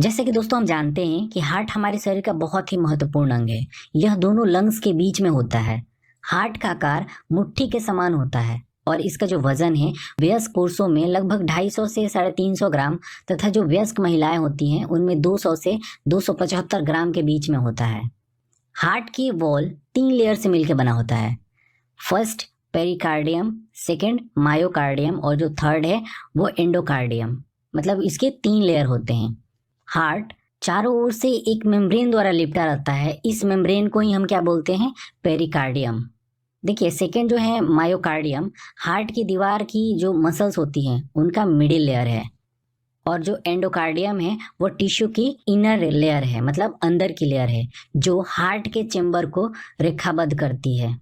जैसे कि दोस्तों हम जानते हैं कि हार्ट हमारे शरीर का बहुत ही महत्वपूर्ण अंग है। यह दोनों लंग्स के बीच में होता है। हार्ट का आकार मुट्ठी के समान होता है और इसका जो वजन है वयस्क पुरुषों में लगभग 250 से 350 ग्राम तथा जो वयस्क महिलाएं होती हैं उनमें 200 से 275 ग्राम के बीच में होता है। हार्ट की वॉल 3 लेयर से मिलकर बना होता है। फर्स्ट पेरिकार्डियम, सेकंड मायोकार्डियम और जो थर्ड है वो एंडोकार्डियम। मतलब इसके 3 लेयर होते हैं। हार्ट चारों ओर से एक मेम्ब्रेन द्वारा लिपटा रहता है। इस मेम्ब्रेन को ही हम क्या बोलते हैं? पेरिकार्डियम। देखिए सेकंड जो है मायोकार्डियम, हार्ट की दीवार की जो मसल्स होती हैं उनका मिडिल लेयर है। और जो एंडोकार्डियम है वो टिश्यू की इनर लेयर है, मतलब अंदर की लेयर है जो हार्ट के चेंबर को रेखाबद्ध करती है।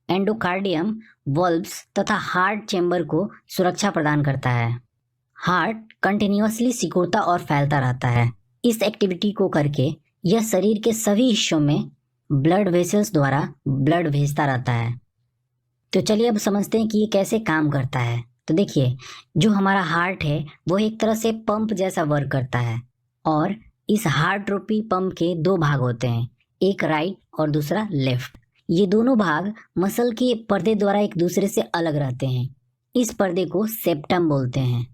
एंडोकार्डियम वल्व्स तथा हार्ट चेंबर को सुरक्षा प्रदान करता है। हार्ट कंटिन्यूअसली सिकुड़ता और फैलता रहता है। इस एक्टिविटी को करके यह शरीर के सभी हिस्सों में ब्लड वेसल्स द्वारा ब्लड भेजता रहता है। तो चलिए अब समझते हैं कि ये कैसे काम करता है। तो देखिए जो हमारा हार्ट है वो एक तरह से पंप जैसा वर्क करता है और इस हार्ट रूपी पंप के 2 भाग होते हैं, एक राइट और दूसरा लेफ्ट। ये दोनों भाग मसल के पर्दे द्वारा एक दूसरे से अलग रहते हैं। इस पर्दे को सेप्टम बोलते हैं।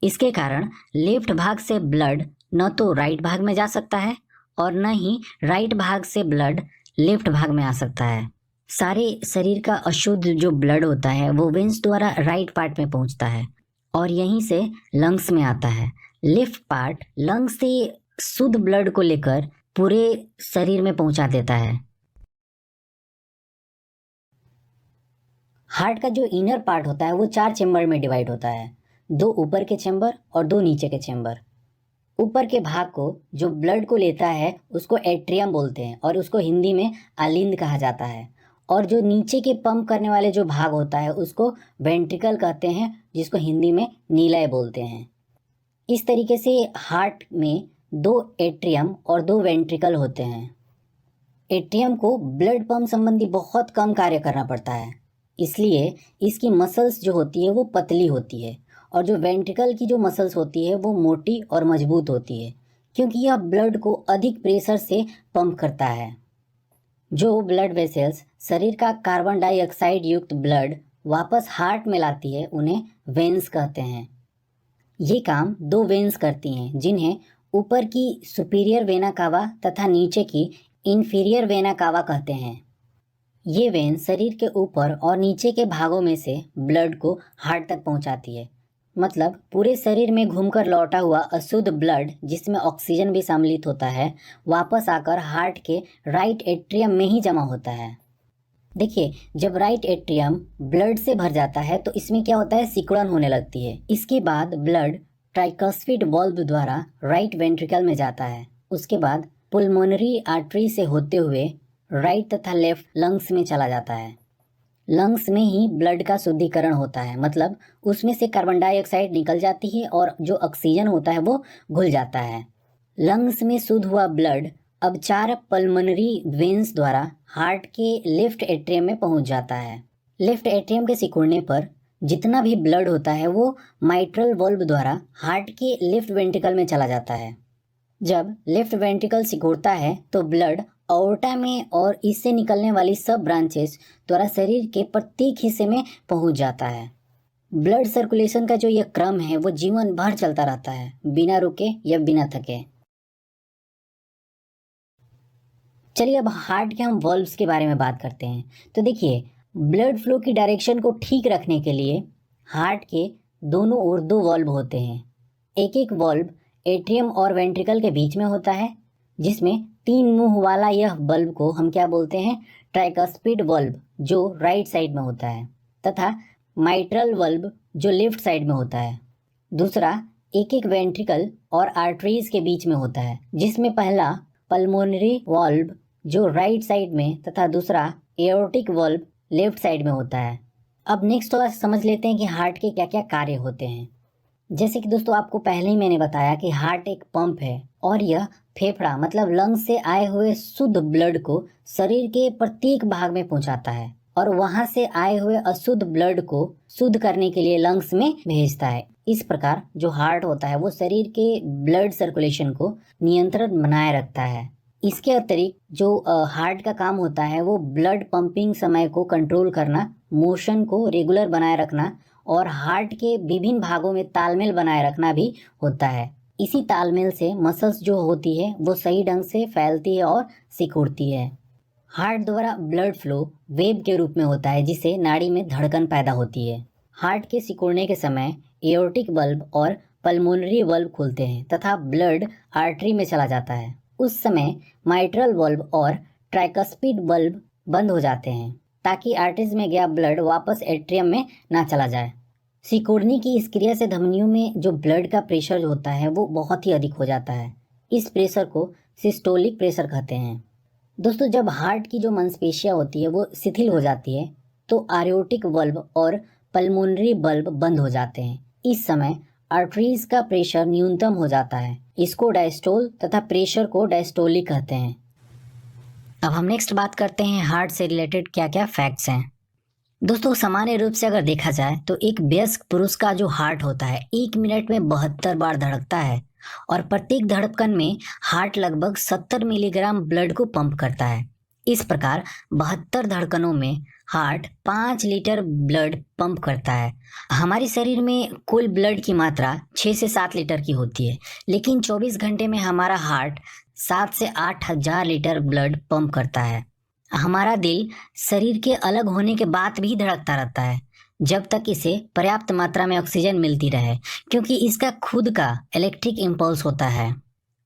इसके कारण लेफ्ट भाग से ब्लड न तो राइट भाग में जा सकता है और न ही राइट भाग से ब्लड लेफ्ट भाग में आ सकता है। सारे शरीर का अशुद्ध जो ब्लड होता है वो वेंस द्वारा राइट पार्ट में पहुंचता है और यहीं से लंग्स में आता है। लेफ्ट पार्ट लंग्स से शुद्ध ब्लड को लेकर पूरे शरीर में पहुंचा देता है। हार्ट का जो इनर पार्ट होता है वो 4 चेंबर में डिवाइड होता है, 2 ऊपर के चेंबर और 2 नीचे के चेंबर। ऊपर के भाग को जो ब्लड को लेता है उसको एट्रियम बोलते हैं और उसको हिंदी में आलिंद कहा जाता है। और जो नीचे के पंप करने वाले जो भाग होता है उसको वेंट्रिकल कहते हैं, जिसको हिंदी में नीलय बोलते हैं। इस तरीके से हार्ट में 2 एट्रियम और 2 वेंट्रिकल होते हैं। एट्रियम को ब्लड पंप संबंधी बहुत कम कार्य करना पड़ता है, इसलिए इसकी मसल्स जो होती है वो पतली होती है और जो वेंट्रिकल की जो मसल्स होती है वो मोटी और मजबूत होती है, क्योंकि यह ब्लड को अधिक प्रेशर से पंप करता है। जो ब्लड वेसल्स शरीर का कार्बन डाइऑक्साइड युक्त ब्लड वापस हार्ट में लाती है उन्हें वेन्स कहते हैं। ये काम 2 वेन्स करती हैं, जिन्हें ऊपर की सुपीरियर वेना कावा तथा नीचे की इंफीरियर वेना कावा कहते हैं। ये वेन शरीर के ऊपर और नीचे के भागों में से ब्लड को हार्ट तक पहुंचाती है। मतलब पूरे शरीर में घूमकर लौटा हुआ अशुद्ध ब्लड, जिसमें ऑक्सीजन भी सम्मिलित होता है, वापस आकर हार्ट के राइट एट्रियम में ही जमा होता है। देखिए जब राइट एट्रियम ब्लड से भर जाता है तो इसमें क्या होता है, सिकुड़न होने लगती है। इसके बाद ब्लड ट्राइकस्पिड वाल्व द्वारा राइट वेंट्रिकल में जाता है। उसके बाद पुल्मोनरी आर्टरी से होते हुए राइट तथा लेफ्ट लंग्स में चला जाता है। लंग्स में ही ब्लड का शुद्धिकरण होता है, मतलब उसमें से कार्बन डाइऑक्साइड निकल जाती है और जो ऑक्सीजन होता है वो घुल जाता है। लंग्स में शुद्ध हुआ ब्लड अब 4 पल्मोनरी वेन्स द्वारा हार्ट के लेफ्ट एट्रियम में पहुंच जाता है। लेफ्ट एट्रियम के सिकुड़ने पर जितना भी ब्लड होता है वो माइट्रल वाल्व द्वारा हार्ट के लेफ्ट वेंट्रिकल में चला जाता है। जब लेफ्ट वेंट्रिकल सिकुड़ता है तो ब्लड अओर्टा में और इससे निकलने वाली सब ब्रांचेस द्वारा शरीर के प्रत्येक हिस्से में पहुंच जाता है। ब्लड सर्कुलेशन का जो यह क्रम है वो जीवन भर चलता रहता है, बिना रुके या बिना थके। चलिए अब हार्ट के हम वॉल्व्स के बारे में बात करते हैं। तो देखिए ब्लड फ्लो की डायरेक्शन को ठीक रखने के लिए हार्ट के दोनों ओर 2 वॉल्व होते हैं। एक एक वॉल्व एट्रियम और वेंट्रिकल के बीच में होता है, जिसमें 3 मुंह वाला यह बल्ब को हम क्या बोलते हैं, ट्राइकस्पिड वल्ब, जो राइट साइड में होता है, तथा माइट्रल वल्ब जो लेफ्ट साइड में होता है। दूसरा एक एक वेंट्रिकल और आर्टरीज के बीच में होता है, जिसमें पहला पल्मोनरी वल्ब जो राइट साइड में तथा दूसरा एओर्टिक वल्ब लेफ्ट साइड में होता है। अब नेक्स्ट थोड़ा समझ लेते हैं कि हार्ट के क्या क्या कार्य होते हैं। जैसे कि दोस्तों आपको पहले ही मैंने बताया कि हार्ट एक पंप है और यह फेफड़ा मतलब लंग्स से आए हुए शुद्ध ब्लड को शरीर के प्रत्येक भाग में पहुंचाता है। और वहां से आए हुए अशुद्ध ब्लड को शुद्ध करने के लिए लंग्स में भेजता है। इस प्रकार जो हार्ट होता है वो शरीर के ब्लड सर्कुलेशन को नियंत्रण बनाए रखता है। इसके अतिरिक्त जो हार्ट का काम होता है वो ब्लड पंपिंग समय को कंट्रोल करना, मोशन को रेगुलर बनाए रखना और हार्ट के विभिन्न भागों में तालमेल बनाए रखना भी होता है। इसी तालमेल से मसल्स जो होती है वो सही ढंग से फैलती है और सिकुड़ती है। हार्ट द्वारा ब्लड फ्लो वेव के रूप में होता है जिससे नाड़ी में धड़कन पैदा होती है। हार्ट के सिकुड़ने के समय एओर्टिक बल्ब और पल्मोनरी बल्ब खुलते हैं तथा ब्लड आर्टरी में चला जाता है। उस समय माइट्रल बल्ब और ट्राइकस्पिड बल्ब बंद हो जाते हैं ताकि आर्टरीज में गया ब्लड वापस एट्रियम में ना चला जाए। सिकुड़ने की इस क्रिया से धमनियों में जो ब्लड का प्रेशर होता है वो बहुत ही अधिक हो जाता है। इस प्रेशर को सिस्टोलिक प्रेशर कहते हैं। दोस्तों, जब हार्ट की जो मांसपेशियां होती है वो शिथिल हो जाती है तो आर्योटिक बल्ब और पल्मोनरी बल्ब बंद हो जाते हैं। इस समय आर्टरीज का प्रेशर न्यूनतम हो जाता है। इसको डायस्टोल तथा प्रेशर को डायस्टोलिक कहते हैं। अब हम नेक्स्ट बात करते हैं हार्ट से रिलेटेड क्या क्या फैक्ट्स हैं। दोस्तों, सामान्य रूप से अगर देखा जाए तो एक वयस्क पुरुष का जो हार्ट होता है 1 मिनट में 72 बार धड़कता है और प्रत्येक धड़कन में हार्ट लगभग 70 मिलीग्राम ब्लड को पंप करता है। इस प्रकार 72 धड़कनों में हार्ट 5 लीटर ब्लड पंप करता है। हमारे शरीर में कुल ब्लड की मात्रा 6 से 7 लीटर की होती है, लेकिन 24 घंटे में हमारा हार्ट 7 से 8 हजार लीटर ब्लड पंप करता है। हमारा दिल शरीर के अलग होने के बाद भी धड़कता रहता है जब तक इसे पर्याप्त मात्रा में ऑक्सीजन मिलती रहे, क्योंकि इसका खुद का इलेक्ट्रिक इम्पल्स होता है।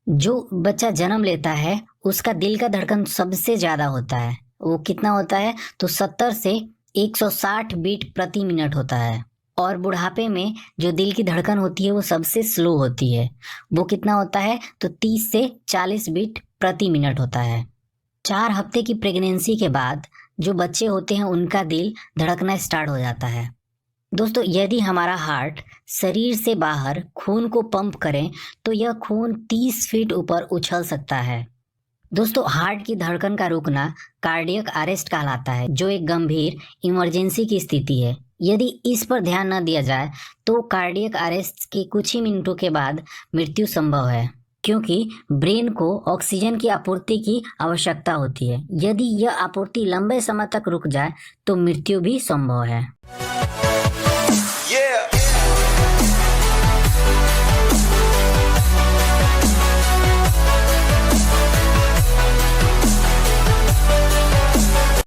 जो बच्चा जन्म लेता है उसका दिल का धड़कन सबसे ज्यादा होता है। वो कितना होता है तो 70 से 160 बीट प्रति मिनट होता है। और बुढ़ापे में जो दिल की धड़कन होती है वो सबसे स्लो होती है। वो कितना होता है तो 30 से 40 बीट प्रति मिनट होता है। 4 हफ्ते की प्रेगनेंसी के बाद जो बच्चे होते हैं उनका दिल धड़कना स्टार्ट हो जाता है। दोस्तों, यदि हमारा हार्ट शरीर से बाहर खून को पंप करें तो यह खून 30 फीट ऊपर उछल सकता है। दोस्तों, हार्ट की धड़कन का रुकना कार्डियक अरेस्ट कहलाता है, जो एक गंभीर इमरजेंसी की स्थिति है। यदि इस पर ध्यान न दिया जाए तो कार्डियक अरेस्ट के कुछ ही मिनटों के बाद मृत्यु संभव है, क्योंकि ब्रेन को ऑक्सीजन की आपूर्ति की आवश्यकता होती है। यदि यह आपूर्ति लंबे समय तक रुक जाए तो मृत्यु भी संभव है।